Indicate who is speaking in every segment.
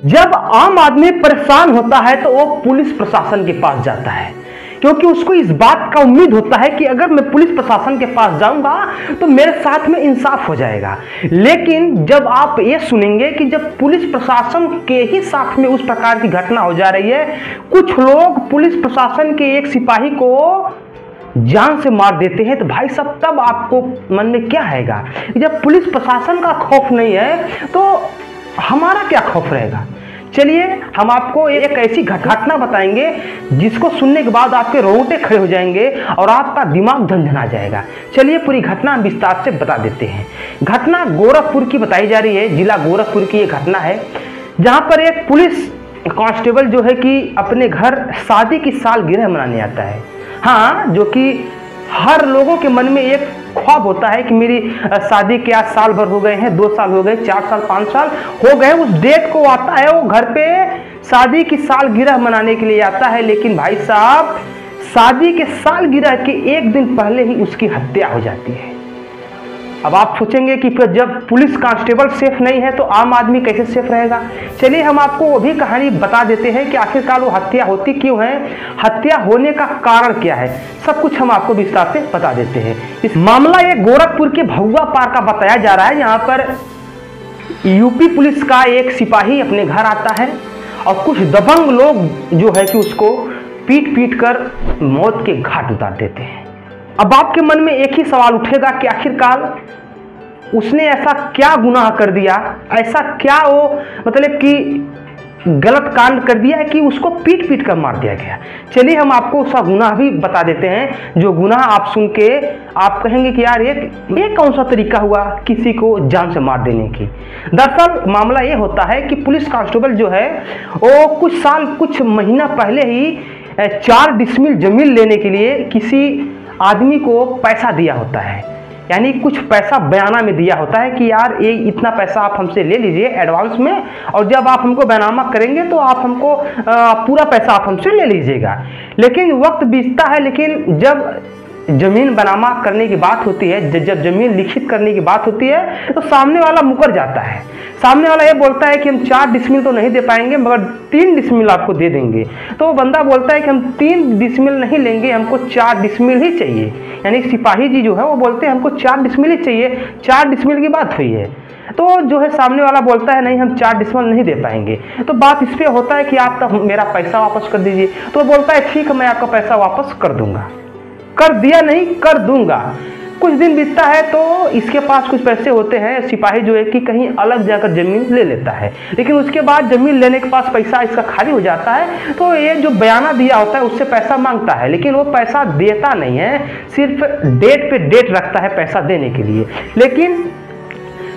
Speaker 1: जब आम आदमी परेशान होता है तो वो पुलिस प्रशासन के पास जाता है, क्योंकि उसको इस बात का उम्मीद होता है कि अगर मैं पुलिस प्रशासन के पास जाऊंगा तो मेरे साथ में इंसाफ हो जाएगा। लेकिन जब आप ये सुनेंगे कि जब पुलिस प्रशासन के ही साथ में उस प्रकार की घटना हो जा रही है, कुछ लोग पुलिस प्रशासन के एक सिपाही को जान से मार देते हैं, तो भाई साहब तब आपको मन में क्या आएगा? जब पुलिस प्रशासन का खौफ नहीं है तो हमारा क्या खौफ रहेगा? चलिए हम आपको एक ऐसी घटना बताएंगे जिसको सुनने के बाद आपके रोंगटे खड़े हो जाएंगे और आपका दिमाग झंझना जाएगा। चलिए पूरी घटना हम विस्तार से बता देते हैं। घटना गोरखपुर की बताई जा रही है, जिला गोरखपुर की ये घटना है, जहां पर एक पुलिस कांस्टेबल जो है कि अपने घर शादी की सालगिरह मनाने आता है। हाँ, जो कि हर लोगों के मन में एक ख्वाब होता है कि मेरी शादी के आज साल भर हो गए हैं, 2 साल हो गए, 4 साल 5 साल हो गए, उस डेट को आता है, वो घर पे शादी की सालगिरह मनाने के लिए आता है। लेकिन भाई साहब शादी के सालगिरह के एक दिन पहले ही उसकी हत्या हो जाती है। अब आप सोचेंगे कि फिर जब पुलिस कांस्टेबल सेफ नहीं है तो आम आदमी कैसे सेफ रहेगा? चलिए हम आपको वो भी कहानी बता देते हैं कि आखिरकार वो हत्या होती क्यों है, हत्या होने का कारण क्या है, सब कुछ हम आपको विस्तार से बता देते हैं। इस मामला ये गोरखपुर के भगुआ पार का बताया जा रहा है। यहाँ पर यूपी पुलिस का एक सिपाही अपने घर आता है और कुछ दबंग लोग जो है कि उसको पीट पीट कर मौत के घाट उतार देते हैं। अब आपके मन में एक ही सवाल उठेगा कि आखिरकार उसने ऐसा क्या गुनाह कर दिया, ऐसा क्या वो मतलब कि गलत कांड कर दिया है कि उसको पीट पीट कर मार दिया गया। चलिए हम आपको उसका गुनाह भी बता देते हैं, जो गुनाह आप सुन के आप कहेंगे कि यार ये कौन सा तरीका हुआ किसी को जान से मार देने की। दरअसल मामला ये होता है कि पुलिस कांस्टेबल जो है वो कुछ महीना पहले ही 4 डिसमिल जमीन लेने के लिए किसी आदमी को पैसा दिया होता है, यानी कुछ पैसा बयाना में दिया होता है कि यार ये इतना पैसा आप हमसे ले लीजिए एडवांस में, और जब आप हमको बयानामा करेंगे तो आप हमको पूरा पैसा आप हमसे ले लीजिएगा। लेकिन वक्त बीतता है, लेकिन जब जमीन बनामा करने की बात होती है, जब जमीन लिखित करने की बात होती है तो सामने वाला मुकर जाता है। सामने वाला ये बोलता है कि हम 4 डिसमिल तो नहीं दे पाएंगे मगर 3 डिसमिल आपको दे देंगे। तो वो बंदा बोलता है कि हम 3 डिसमिल नहीं लेंगे, हमको 4 डिसमिल ही चाहिए। यानी सिपाही जी जो है वो बोलते हैं हमको 4 डिसमिल ही चाहिए, 4 डिसमिल की बात हुई है। तो जो है सामने वाला बोलता है नहीं हम 4 डिसमिल नहीं दे पाएंगे। तो बात इस पर होता है कि आप तो मेरा पैसा वापस कर दीजिए। तो बोलता है ठीक है मैं आपका पैसा वापस कर दूंगा, कर दिया नहीं कर दूंगा। कुछ दिन बीतता है तो इसके पास कुछ पैसे होते हैं, सिपाही जो है कि कहीं अलग जाकर जमीन ले लेता है। लेकिन उसके बाद जमीन लेने के पास पैसा इसका खाली हो जाता है, तो ये जो बयाना दिया होता है उससे पैसा मांगता है, लेकिन वो पैसा देता नहीं है, सिर्फ डेट पे डेट रखता है पैसा देने के लिए। लेकिन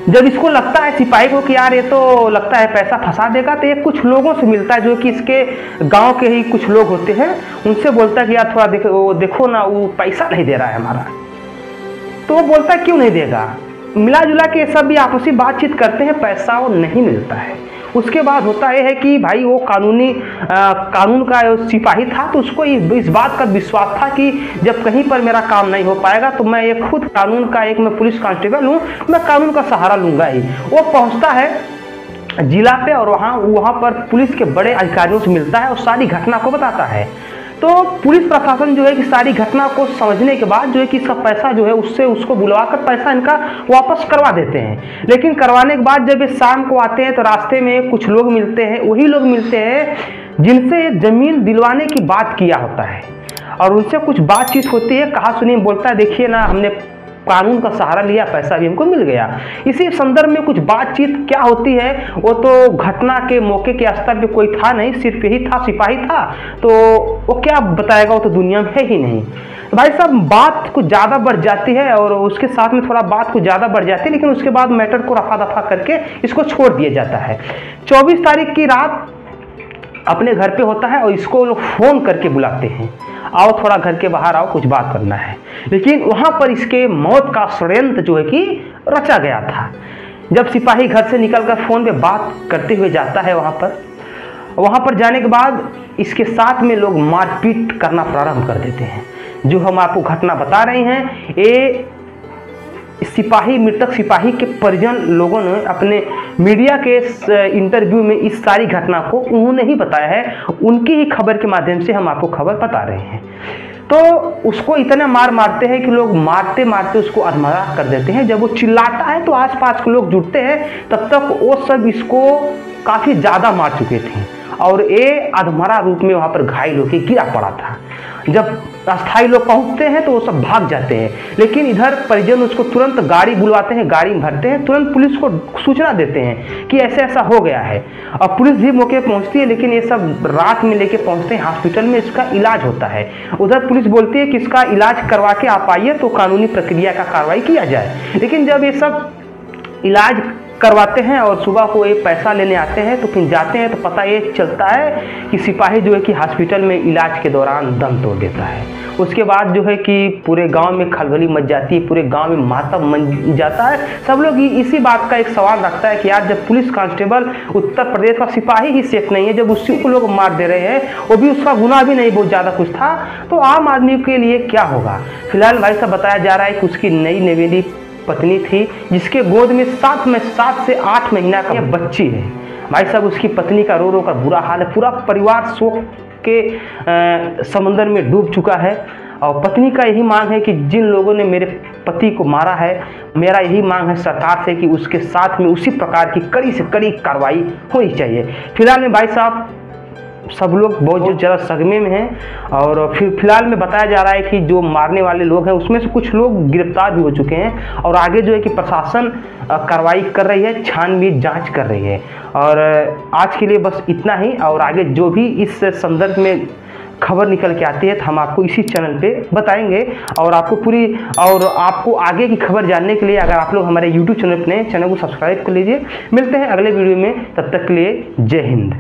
Speaker 1: जब इसको लगता है सिपाही को कि यार ये तो लगता है पैसा फंसा देगा, तो ये कुछ लोगों से मिलता है जो कि इसके गांव के ही कुछ लोग होते हैं, उनसे बोलता है कि यार थोड़ा देखो ना वो पैसा नहीं दे रहा है हमारा। तो वो बोलता है क्यों नहीं देगा, मिला जुला के सब भी आपसी बातचीत करते हैं, पैसा वो नहीं मिलता है। उसके बाद होता यह है कि भाई वो कानून का सिपाही था, तो उसको इस बात का विश्वास था कि जब कहीं पर मेरा काम नहीं हो पाएगा तो मैं ये खुद कानून का मैं पुलिस कांस्टेबल हूँ, मैं कानून का सहारा लूंगा ही। वो पहुँचता है जिला पे और वहाँ पर पुलिस के बड़े अधिकारियों से मिलता है और सारी घटना को बताता है। तो पुलिस प्रशासन जो है कि सारी घटना को समझने के बाद जो है कि इसका पैसा जो है उसको बुलवाकर पैसा इनका वापस करवा देते हैं। लेकिन करवाने के बाद जब ये शाम को आते हैं तो रास्ते में कुछ लोग मिलते हैं, वही लोग मिलते हैं जिनसे जमीन दिलवाने की बात किया होता है, और उनसे कुछ बातचीत होती है, कहा सुनी बोलता है देखिए ना हमने कानून का सहारा लिया, पैसा भी हमको मिल गया। इसी संदर्भ में कुछ बातचीत क्या होती है, वो तो घटना के मौके के स्तर पे कोई था नहीं, सिर्फ यही था सिपाही था, तो वो क्या बताएगा, वो तो दुनिया में है ही नहीं। तो भाई साहब बात कुछ ज़्यादा बढ़ जाती है और उसके साथ में थोड़ा बात कुछ ज़्यादा बढ़ जाती है, लेकिन उसके बाद मैटर को रफा दफा करके इसको छोड़ दिया जाता है। 24 तारीख की रात अपने घर पे होता है और इसको लोग फ़ोन करके बुलाते हैं, आओ थोड़ा घर के बाहर आओ, कुछ बात करना है। लेकिन वहाँ पर इसके मौत का षड्यंत्र जो है कि रचा गया था। जब सिपाही घर से निकलकर फ़ोन पे बात करते हुए जाता है वहाँ पर जाने के बाद इसके साथ में लोग मारपीट करना प्रारंभ कर देते हैं। जो हम आपको घटना बता रहे हैं ये सिपाही, मृतक सिपाही के परिजन लोगों ने अपने मीडिया के इंटरव्यू में इस सारी घटना को उन्होंने ही बताया है, उनकी ही खबर के माध्यम से हम आपको खबर बता रहे हैं। तो उसको इतना मारते हैं कि लोग मारते मारते उसको अधमरा कर देते हैं। जब वो चिल्लाता है तो आसपास के लोग जुटते हैं, तब तक वो सब इसको काफ़ी ज़्यादा मार चुके थे और ये अधमरा रूप में वहाँ पर घायल होकर गिरा पड़ा था। जब अस्थायी लोग पहुँचते हैं तो वो सब भाग जाते हैं, लेकिन इधर परिजन उसको तुरंत गाड़ी बुलवाते हैं, गाड़ी में भरते हैं, तुरंत पुलिस को सूचना देते हैं कि ऐसा ऐसा हो गया है। और पुलिस भी मौके पर पहुँचती है, लेकिन ये सब रात में लेके पहुँचते हैं हॉस्पिटल में, इसका इलाज होता है। उधर पुलिस बोलती है कि इसका इलाज करवा के आप आइए तो कानूनी प्रक्रिया का कार्रवाई किया जाए। लेकिन जब ये सब इलाज करवाते हैं और सुबह को ये पैसा लेने आते हैं तो फिर जाते हैं तो पता ये चलता है कि सिपाही जो है कि हॉस्पिटल में इलाज के दौरान दम तोड़ देता है। उसके बाद जो है कि पूरे गांव में खलबली मच जाती है, पूरे गांव में मातम मच जाता है। सब लोग इसी बात का एक सवाल रखता है कि यार जब पुलिस कांस्टेबल उत्तर प्रदेश का सिपाही ही सेफ नहीं है, जब उसी को लोग मार दे रहे हैं, वो भी उसका गुनाह भी नहीं बहुत ज़्यादा कुछ था, तो आम आदमी के लिए क्या होगा। फिलहाल भाई साहब बताया जा रहा है कि उसकी नई नवेली पत्नी थी जिसके गोद में 7 से 8 महीना का बच्ची है। भाई साहब उसकी पत्नी का रो रो कर बुरा हाल है, पूरा परिवार शोक के समंदर में डूब चुका है। और पत्नी का यही मांग है कि जिन लोगों ने मेरे पति को मारा है, मेरा यही मांग है सरकार से कि उसके साथ में उसी प्रकार की कड़ी से कड़ी कार्रवाई होनी चाहिए। फिलहाल में भाई साहब सब लोग बहुत ज़्यादा सदमे में हैं और फिलहाल में बताया जा रहा है कि जो मारने वाले लोग हैं उसमें से कुछ लोग गिरफ्तार भी हो चुके हैं और आगे जो है कि प्रशासन कार्रवाई कर रही है, छानबीन जांच कर रही है। और आज के लिए बस इतना ही, और आगे जो भी इस संदर्भ में खबर निकल के आती है तो हम आपको इसी चैनल पे बताएंगे। और आपको आगे की खबर जानने के लिए अगर आप लोग हमारे YouTube चैनल को सब्सक्राइब कर लीजिए। मिलते हैं अगले वीडियो में, तब तक के लिए जय हिंद।